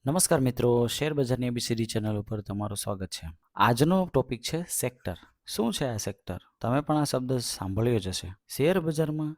નમસ્કાર મિત્રો, શેર બજારની એબીસીડી ચેનલ ઉપર તમારું સ્વાગત છે. આજનો ટોપિક છે સેક્ટર. શું છે આ સેક્ટર? તમે પણ આ શબ્દ સાંભળ્યો જ હશે. શેર બજારમાં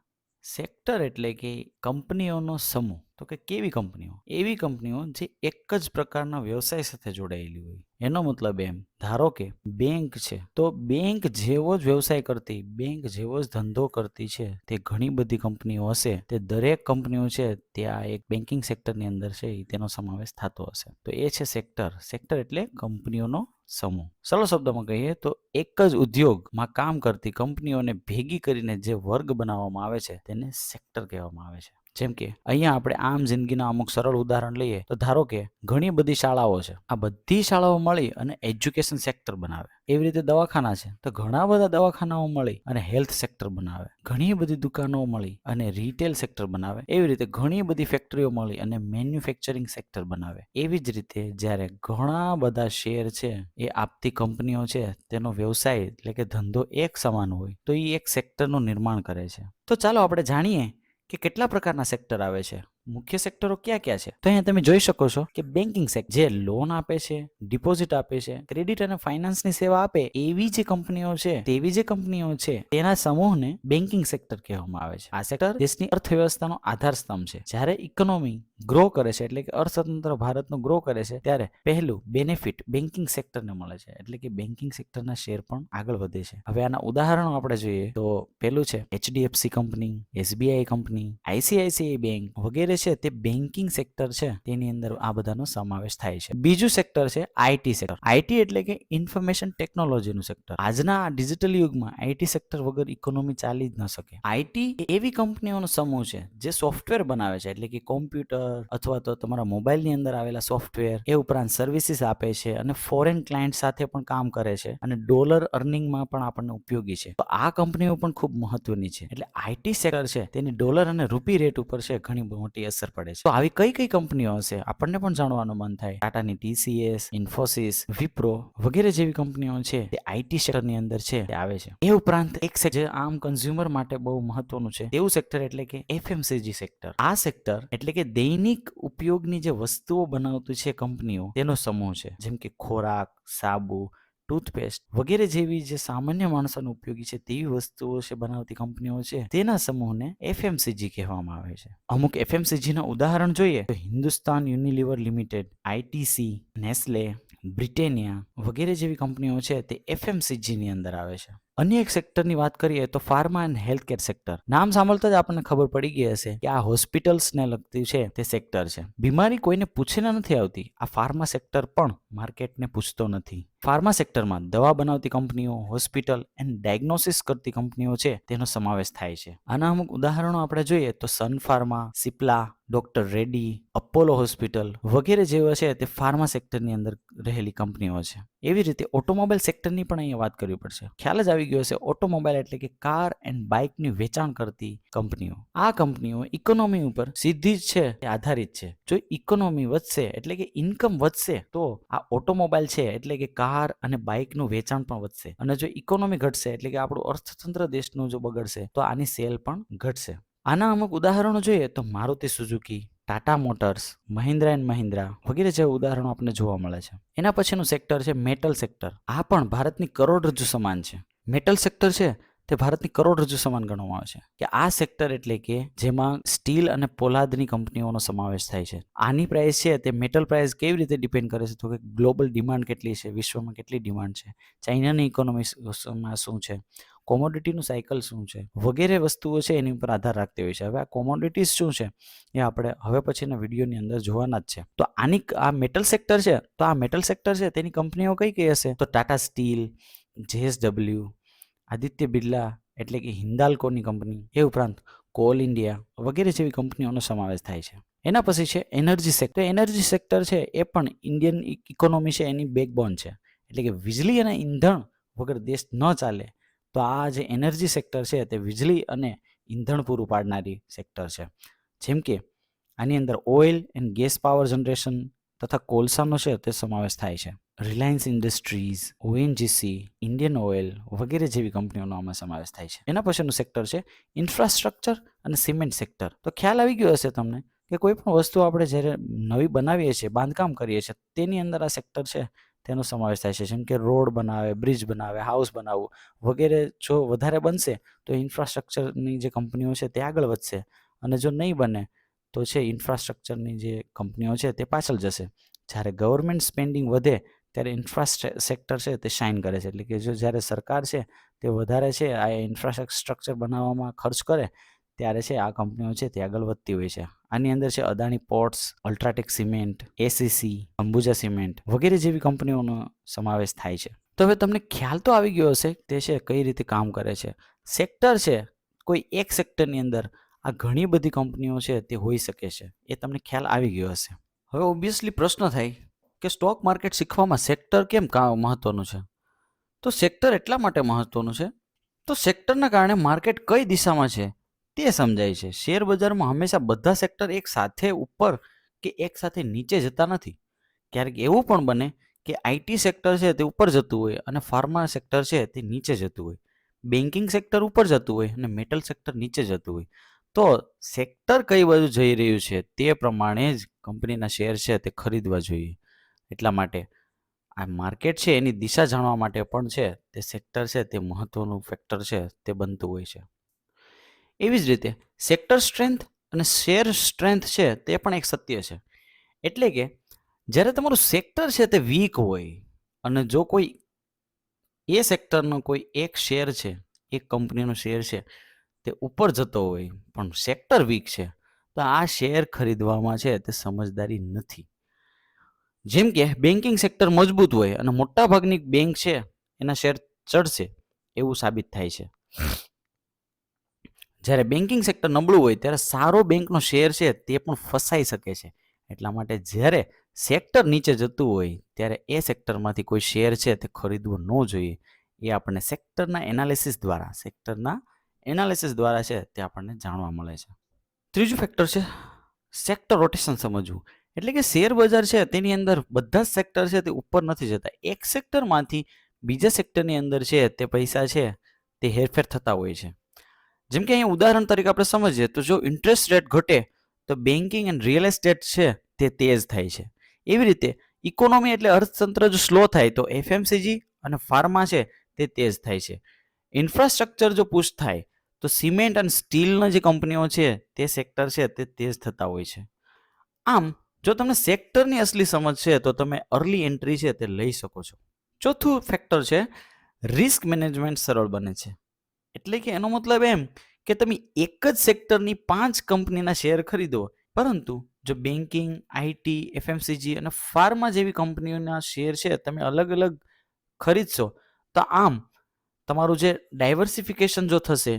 સેક્ટર એટલે કે કંપનીઓનો સમૂહ. તો કે કેવી કંપનીઓ? એવી કંપનીઓ જે એક જ પ્રકારના વ્યવસાય સાથે જોડાયેલી હોય. એનો મતલબ એમ, ધારો કે બેંક છે, તો બેંક જેવો જ વ્યવસાય કરતી, બેંક જેવો જ ધંધો કરતી છે તે ઘણી બધી કંપનીઓ હશે. તે દરેક કંપનીઓ છે તે આ એક બેન્કિંગ સેક્ટરની અંદર છે તેનો સમાવેશ થતો હશે. તો એ છે સેક્ટર. સેક્ટર એટલે કંપનીઓનો સમૂહ. સરળ શબ્દમાં કહીએ તો એક જ ઉદ્યોગમાં કામ કરતી કંપનીઓને ભેગી કરીને જે વર્ગ બનાવવામાં આવે છે તેને સેક્ટર કહેવામાં આવે છે. જેમ કે અહીંયા આપણે આમ જિંદગીના અમુક સરળ ઉદાહરણ લઈએ તો ધારો કે ઘણી બધી શાળાઓ છે. આ બધી શાળાઓ મળી અને એજ્યુકેશન સેક્ટર બનાવે. એવી રીતે દવાખાના છે તો ઘણા બધા દવાખાનાઓ મળી અને હેલ્થ સેક્ટર બનાવે. ઘણી બધી દુકાનો મળી અને રિટેલ સેક્ટર બનાવે. એવી રીતે ઘણી બધી ફેક્ટરીઓ મળી અને મેન્યુફેક્ચરિંગ સેક્ટર બનાવે. એવી જ રીતે જ્યારે ઘણા બધા શેર છે એ આપતી કંપનીઓ છે તેનો વ્યવસાય એટલે કે ધંધો એક સમાન હોય તો એ એક સેક્ટરનું નિર્માણ કરે છે. તો ચાલો આપણે જાણીએ કે કેટલા પ્રકારના સેક્ટર આવે છે. મુખ્ય સેક્ટરો ક્યાં ક્યાં છે? તો અહીંયા તમે જોઈ શકો છો કે બેન્કિંગ સેક્ટર જે લોન આપે છે, ડિપોઝિટ આપે છે, ક્રેડિટ અને ફાઇનાન્સની સેવા આપે એવી જે કંપનીઓ છે, તેવી જે કંપનીઓ છે તેના સમૂહને બેન્કિંગ સેક્ટર કહેવામાં આવે છે. આ સેક્ટર દેશની અર્થવ્યવસ્થાનો આધાર સ્તંભ છે. જ્યારે ઇકોનોમી ગ્રો કરે છે એટલે કે અર્થતંત્ર ભારતનું ગ્રો કરે છે ત્યારે પહેલું બેનિફિટ બેન્કિંગ સેક્ટરને મળે છે. એટલે કે બેન્કિંગ સેક્ટરના શેર પણ આગળ વધે છે. હવે આના ઉદાહરણો આપણે જોઈએ તો પહેલું છે HDFC company, SBI company, ICICI bank વગેરે છે તે બેન્કિંગ સેક્ટર છે તેની અંદર આ બધાનો સમાવેશ થાય છે. બીજું સેક્ટર છે આઈટી સેક્ટર. આઈટી એટલે કે ઇન્ફોર્મેશન ટેકનોલોજીનું સેક્ટર. આજના આ ડિજિટલ યુગમાં આઈટી સેક્ટર વગર ઇકોનોમી ચાલી જ ન શકે. આઈટી એવી કંપનીઓનો સમૂહ છે જે સોફ્ટવેર બનાવે છે એટલે કે કોમ્પ્યુટર અથવા તો તમારા મોબાઈલની અંદર આવેલા સોફ્ટવેર, એ ઉપરાંત સર્વિસીસ આપે છે અને ફોરેન ક્લાયન્ટ સાથે પણ કામ કરે છે અને ડોલર અર્નિંગમાં પણ આપણને ઉપયોગી છે. તો આ કંપનીઓ પણ ખૂબ મહત્વની છે. એટલે આઈટી સેક્ટર છે તેની ડોલર અને રૂપી રેટ ઉપર છે ઘણી મોટી અસર પડે છે. તો આવી કઈ કઈ કંપનીઓ હશે આપણને પણ જાણવાનું મન થાય. ટાટાની TCS, ઇન્ફોસિસ, વિપ્રો વગેરે જેવી કંપનીઓ છે તે આઈટી સેક્ટરની અંદર છે તે આવે છે. એ ઉપરાંત એક સેક્ટર જે આમ કન્ઝ્યુમર માટે બહુ મહત્વનું છે તેવું સેક્ટર એટલે કે FMCG સેક્ટર. આ સેક્ટર એટલે કે દૈનિક ઉપયોગની જે વસ્તુઓ બનાવતી છે કંપનીઓ તેનો સમૂહ છે. જેમ કે ખોરાક, સાબુ, ટૂથપેસ્ટ વગેરે જેવી જે સામાન્ય માણસોને ઉપયોગી છે તેવી વસ્તુઓ છે બનાવતી કંપનીઓ છે તેના સમૂહને FMCG કહેવામાં આવે છે. અમુક FMCG ના ઉદાહરણ જોઈએ તો Hindustan Unilever limited, ITC, Nestle, Britannia વગેરે જેવી કંપનીઓ છે તે FMCG ની અંદર આવે છે. અન્ય એક સેક્ટરની વાત કરીએ તો ફાર્મા એન્ડ હેલ્થકેર સેક્ટર. નામ સાંભળતા જ આપણને ખબર પડી ગઈ હશે કે આ હોસ્પિટલ્સને લગતી છે તે સેક્ટર છે. બીમારી કોઈને પૂછીને નથી આવતી. આ ફાર્મા સેક્ટર પણ માર્કેટને પૂછતો નથી. ફાર્મા સેક્ટરમાં દવા બનાવતી કંપનીઓ, હોસ્પિટલ એન્ડ ડાયગ્નોસિસ કરતી કંપનીઓ છે તેનો સમાવેશ થાય છે. આના અમુક ઉદાહરણો આપણે જોઈએ તો સન ફાર્મા, સિપ્લા, ડોક્ટર રેડ્ડી, અપોલો હોસ્પિટલ વગેરે જેવા છે તે ફાર્મા સેક્ટરની અંદર રહેલી કંપનીઓ છે. એવી રીતે ઓટોમોબાઈલ સેક્ટરની પણ અહીંયા વાત કરવી પડશે. ખ્યાલ જ આવી ગયો હશે, ઓટોમોબાઈલ એટલે કે કાર એન્ડ બાઇકની વેચાણ કરતી કંપનીઓ. આ કંપનીઓ ઇકોનોમી ઉપર સીધી જ છે તે આધારિત છે. જો ઇકોનોમી વધશે એટલે કે ઇન્કમ વધશે તો આ ઓટોમોબાઈલ છે એટલે કે કાર અને બાઇકનું વેચાણ પણ વધશે. અને જો ઇકોનોમી ઘટશે એટલે કે આપણું અર્થતંત્ર દેશનું જો બગડશે તો આની સેલ પણ ઘટશે. આના અમુક ઉદાહરણો જોઈએ તો Maruti Suzuki, Tata motors, Mahindra and Mahindra વગેરે જેવા ઉદાહરણો આપણને જોવા મળે છે. એના પછીનું સેક્ટર છે મેટલ સેક્ટર. આ પણ ભારતની કરોડરજ્જુ સમાન છે. મેટલ સેક્ટર છે તે ભારતની કરોડરજ્જુ સમાન ગણવામાં આવે છે. કે આ સેક્ટર એટલે કે જેમાં સ્ટીલ અને પોલાદની કંપનીઓનો સમાવેશ થાય છે. આની પ્રાઇસ છે તે મેટલ પ્રાઇસ કેવી રીતે ડિપેન્ડ કરે છે તો કે ગ્લોબલ ડિમાન્ડ કેટલી છે, વિશ્વમાં કેટલી ડિમાન્ડ છે, ચાઇનાની ઇકોનોમીમાં શું છે, કોમોડિટીનું સાયકલ શું છે વગેરે વસ્તુઓ છે એની ઉપર આધાર રાખતી હોય છે. હવે આ કોમોડિટીઝ શું છે એ આપણે હવે પછીના વિડીયોની અંદર જોવાના જ છે. તો આ મેટલ સેક્ટર છે તો આ મેટલ સેક્ટર છે તેની કંપનીઓ કઈ કઈ હશે તો ટાટા સ્ટીલ, JSW, આદિત્ય બિરલા એટલે કે હિન્દાલ્કોની કંપની, એ ઉપરાંત કોલ ઇન્ડિયા વગેરે જેવી કંપનીઓનો સમાવેશ થાય છે. એના પછી છે એનર્જી સેક્ટર. એનર્જી સેક્ટર છે એ પણ ઇન્ડિયન ઇકોનોમી છે એની બેકબોન છે. એટલે કે વીજળી અને ઈંધણ વગર દેશ ન ચાલે તો આ જે એનર્જી સેક્ટર છે તે વીજળી અને ઈંધણ પૂરું પાડનારી સેક્ટર છે. જેમ કે આની અંદર oil and gas power generation તથા કોલસાનો છે તે સમાવેશ થાય છે. Reliance industries, ONGC, Indian oil વગેરે જેવી કંપનીઓનો આમાં સમાવેશ થાય છે. એના પછીનું સેક્ટર છે ઇન્ફ્રાસ્ટ્રક્ચર અને સિમેન્ટ સેક્ટર. તો ખ્યાલ આવી ગયો હશે તમને કે કોઈ પણ વસ્તુ આપણે જ્યારે નવી બનાવીએ છીએ, બાંધકામ કરીએ છીએ, તેની અંદર આ સેક્ટર છે તેનો સમાવેશ થાય છે. જેમ કે રોડ બનાવે, બ્રિજ બનાવે, હાઉસ બનાવવું વગેરે જો વધારે બનશે તો ઇન્ફ્રાસ્ટ્રક્ચરની જે કંપનીઓ છે તે આગળ વધશે, અને જો નહીં બને તો છે ઇન્ફ્રાસ્ટ્રક્ચરની જે કંપનીઓ છે તે પાછળ જશે. જ્યારે ગવર્મેન્ટ સ્પેન્ડિંગ વધે ત્યારે સેક્ટર છે તે શાઇન કરે છે. એટલે કે જો જ્યારે સરકાર છે તે વધારે છે આ ઇન્ફ્રાસ્ટ્રક્ચર બનાવવામાં ખર્ચ કરે ત્યારે છે આ કંપનીઓ છે તે આગળ વધતી હોય છે. આની અંદર છે Adani ports, UltraTech cement, ACC, Ambuja cement વગેરે જેવી કંપનીઓનો સમાવેશ થાય છે. તો હવે તમને ખ્યાલ તો આવી ગયો હશે તે છે કઈ રીતે કામ કરે છે. સેક્ટર છે કોઈ એક સેક્ટરની અંદર આ ઘણી બધી કંપનીઓ છે તે હોઈ શકે છે, એ તમને ખ્યાલ આવી ગયો હશે. હવે ઓબ્વિયસલી પ્રશ્ન થાય કે સ્ટોક માર્કેટ શીખવામાં સેક્ટર કેમ મહત્વનું છે? તો સેક્ટર એટલા માટે મહત્વનું છે તો સેક્ટરના કારણે માર્કેટ કઈ દિશામાં છે તે સમજાય છે. શેર બજારમાં હંમેશા બધા સેક્ટર એક સાથે ઉપર કે એક સાથે નીચે જતા નથી. ક્યારેક એવું પણ બને કે આઈટી સેક્ટર છે તે ઉપર જતું હોય અને ફાર્મા સેક્ટર છે તે નીચે જતું હોય, બેન્કિંગ સેક્ટર ઉપર જતું હોય અને મેટલ સેક્ટર નીચે જતું હોય. તો સેક્ટર કઈ બાજુ જઈ રહ્યું છે તે પ્રમાણે જ કંપનીના શેર છે તે ખરીદવા જોઈએ. એટલા માટે આ માર્કેટ છે એની દિશા જાણવા માટે પણ છે તે સેક્ટર છે તે મહત્વનું ફેક્ટર છે તે બનતું હોય છે. એવી જ રીતે સેક્ટર સ્ટ્રેન્થ અને શેર સ્ટ્રેન્થ છે તે પણ એક સત્ય છે. એટલે કે જ્યારે તમારું સેક્ટર છે તે વીક હોય અને જો કોઈ એ સેક્ટરનો કોઈ એક શેર છે, એક કંપનીનો શેર છે તે ઉપર જતો હોય પણ સેક્ટર વીક છે, તો આ શેર ખરીદવામાં છે તે સમજદારી નથી. જેમ કે બેન્કિંગ સેક્ટર મજબૂત હોય અને મોટાભાગની બેંક છે એના શેર ચડશે એવું સાબિત થાય છે. જ્યારે બેન્કિંગ સેક્ટર નબળું હોય ત્યારે સારો બેંકનો શેર છે તે પણ ફસાઈ શકે છે. એટલા માટે જ્યારે સેક્ટર નીચે જતું હોય ત્યારે એ સેક્ટરમાંથી કોઈ શેર છે તે ખરીદવો ન જોઈએ. એ આપણને સેક્ટરના એનાલિસિસ દ્વારા છે તે આપણને જાણવા મળે છે. ત્રીજું ફેક્ટર છે સેક્ટર રોટેશન સમજવું. એટલે કે શેર બજાર છે તેની અંદર બધા જ સેક્ટર છે તે ઉપર નથી જતા. એક સેક્ટરમાંથી બીજા સેક્ટરની અંદર છે તે પૈસા છે તે હેરફેર થતા હોય છે. જેમ કે અહીંયા ઉદાહરણ તરીકે આપણે સમજીએ તો જો ઇન્ટરેસ્ટ રેટ ઘટે તો બેન્કિંગ એન્ડ રિયલ એસ્ટેટ છે તે તેજ થાય છે. એવી રીતે ઇકોનોમી એટલે અર્થતંત્ર જો સ્લો થાય તો એફએમસીજી અને ફાર્મા છે તે તેજ થાય છે. ઇન્ફ્રાસ્ટ્રક્ચર જો પુશ થાય તો સિમેન્ટ અને સ્ટીલના જે કંપનીઓ છે તે સેક્ટર છે તે તેજ થતા હોય છે. આમ જો તમને સેક્ટરની અસલી સમજ છે તો તમે અર્લી એન્ટ્રી છે તે લઈ શકો છો. ચોથું ફેક્ટર છે રિસ્ક મેનેજમેન્ટ સરળ બને છે. એટલે કે એનો મતલબ એમ કે તમે એક જ સેક્ટરની 5 કંપનીના શેર ખરીદો, પરંતુ જો બેન્કિંગ, આઈટી, એફએમસીજી અને ફાર્મા જેવી કંપનીઓના શેર છે તમે અલગ અલગ ખરીદશો તો આમ તમારું જે ડાયવર્સિફિકેશન જો થશે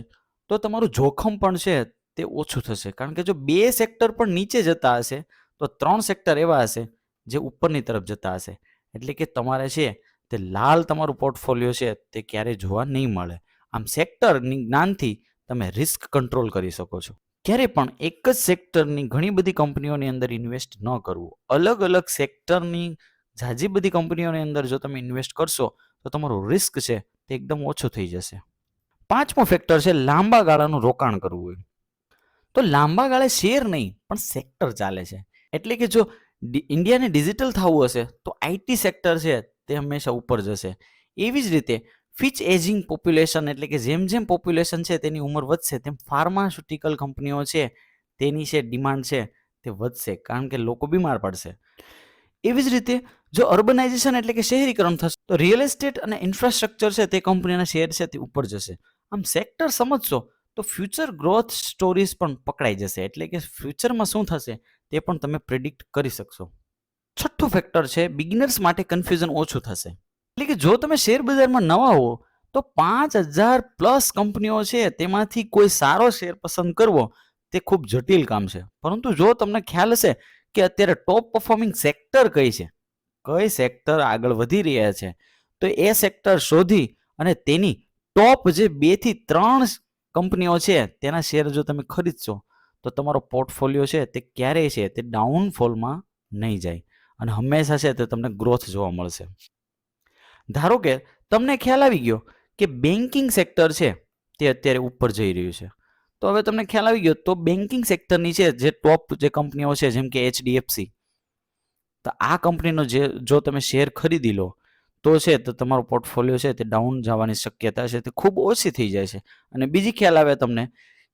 તો તમારું જોખમ પણ છે તે ઓછું થશે. કારણ કે જો 2 સેક્ટર પણ નીચે જતા હશે તો 3 સેક્ટર એવા હશે જે ઉપરની તરફ જતા હશે. એટલે કે તમારે છે તે લાલ તમારું પોર્ટફોલિયો છે તે ક્યારેય જોવા નહીં મળે. આમ સેક્ટરની જ્ઞાનથી તમે રિસ્ક કંટ્રોલ કરી શકો છો. ક્યારે પણ એક જ સેક્ટરની ઘણી બધી કંપનીઓની અંદર ઇન્વેસ્ટ ન કરવું. અલગ અલગ સેક્ટરની ઝાઝી બધી કંપનીઓની અંદર જો તમે ઇન્વેસ્ટ કરશો તો તમારું રિસ્ક છે તે એકદમ ઓછું થઈ જશે. પાંચમો ફેક્ટર છે લાંબા ગાળાનું રોકાણ કરવું હોય. તો લાંબા ગાળે શેર નહીં પણ સેક્ટર ચાલે છે. એટલે કે જો ઇન્ડિયાને ડિજિટલ થવું હશે તો આઈટી સેક્ટર છે તે હંમેશા ઉપર જશે. એવી જ રીતે ફિચ એજિંગ પોપ્યુલેશન એટલે કે જેમ જેમ પોપ્યુલેશન છે તેની ઉંમર વધશે તેમ ફાર્માસ્યુટિકલ કંપનીઓ છે તેની છે ડિમાન્ડ છે તે વધશે, કારણ કે લોકો બીમાર પડશે. એવી જ રીતે જો અર્બનાઇઝેશન એટલે કે શહેરીકરણ થશે તો રિયલ એસ્ટેટ અને ઇન્ફ્રાસ્ટ્રક્ચર છે તે કંપનીના શેર છે તે ઉપર જશે. આમ સેક્ટર સમજશો તો ફ્યુચર ગ્રોથ સ્ટોરીઝ પણ પકડાઈ જશે. એટલે કે ફ્યુચરમાં શું થશે તે પણ તમે પ્રેડિક્ટ કરી શકશો. છઠ્ઠું ફેક્ટર છે બિગિનર્સ માટે કન્ફ્યુઝન ઓછું થશે. એટલે કે જો તમે શેર બજારમાં નવા હો તો 5000+ કંપનીઓ છે તેમાંથી કોઈ સારો શેર પસંદ કરવો તે ખૂબ જટિલ કામ છે. પરંતુ જો તમને ખ્યાલ હશે કે અત્યારે ટોપ પરફોર્મિંગ સેક્ટર કઈ છે, કઈ સેક્ટર આગળ વધી રહ્યા છે, તો એ સેક્ટર શોધી અને તેની ટોપ જે 2 થી 3 કંપનીઓ છે તેના શેર જો તમે ખરીદશો તો તમારો પોર્ટફોલિયો છે તે ક્યારેય છે તે ડાઉનફોલમાં નહીં જાય અને હંમેશા છે તે તમને ગ્રોથ જોવા મળશે. ધારો કે તમને ખ્યાલ આવી ગયો કે બેન્કિંગ સેક્ટર છે તે અત્યારે ઉપર જઈ રહ્યું છે, તો હવે તમને ખ્યાલ આવી ગયો. તો બેન્કિંગ સેક્ટરની છે જે ટોપ જે કંપનીઓ છે, જેમ કે HDFC, તો આ કંપનીનો જો તમે શેર ખરીદી લો તો છે તો તમારો પોર્ટફોલિયો છે તે ડાઉન જવાની શક્યતા છે તે ખૂબ ઓછી થઈ જાય છે. અને બીજી ખ્યાલ આવે તમને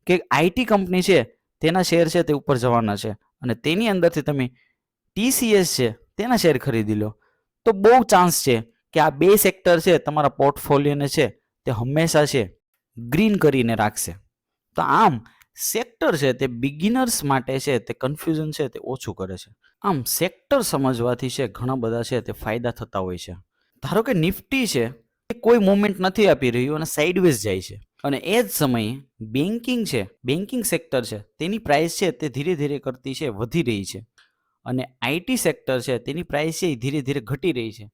કે IT કંપની છે તેના શેર છે તે ઉપર જવાના છે, અને તેની અંદરથી તમે TCS છે તેના શેર ખરીદી લો તો બહુ ચાન્સ છે કે આ બે સેક્ટર છે તમારા પોર્ટફોલિયોને છે તે હંમેશા છે ગ્રીન કરીને રાખશે. તો આમ સેક્ટર છે તે બિગિનર્સ માટે છે તે કન્ફ્યુઝન છે તે ઓછું કરે છે. આમ સેક્ટર સમજવાથી છે ઘણા બધા છે તે ફાયદા થતા હોય છે. ધારો કે નિફ્ટી છે એ કોઈ મુવમેન્ટ નથી આપી રહ્યું અને સાઇડવેઝ જાય છે, અને એ જ સમયે બેન્કિંગ સેક્ટર છે તેની પ્રાઇસ છે તે ધીરે ધીરે કરતી છે વધી રહી છે, અને IT સેક્ટર છે તેની પ્રાઇસ છે એ ધીરે ધીરે ઘટી રહી છે.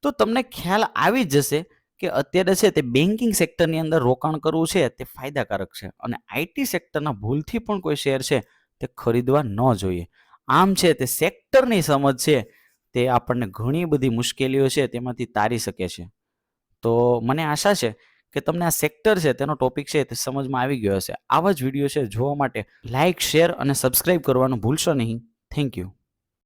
તો તમને ખ્યાલ આવી જ જશે કે અત્યારે છે તે બેન્કિંગ સેક્ટરની અંદર રોકાણ કરવું છે તે ફાયદાકારક છે, અને IT સેક્ટરના ભૂલથી પણ કોઈ શેર છે તે ખરીદવા ન જોઈએ. આમ છે તે સેક્ટરની સમજ છે તે આપણને ઘણી બધી મુશ્કેલીઓ છે તેમાંથી તારી શકે છે. તો મને આશા છે કે તમને આ સેક્ટર છે તેનો ટોપિક છે તે સમજમાં આવી ગયો હશે. આવા જ વિડીયો છે જોવા માટે લાઇક, શેર અને સબસ્ક્રાઇબ કરવાનું ભૂલશો નહીં. Thank you.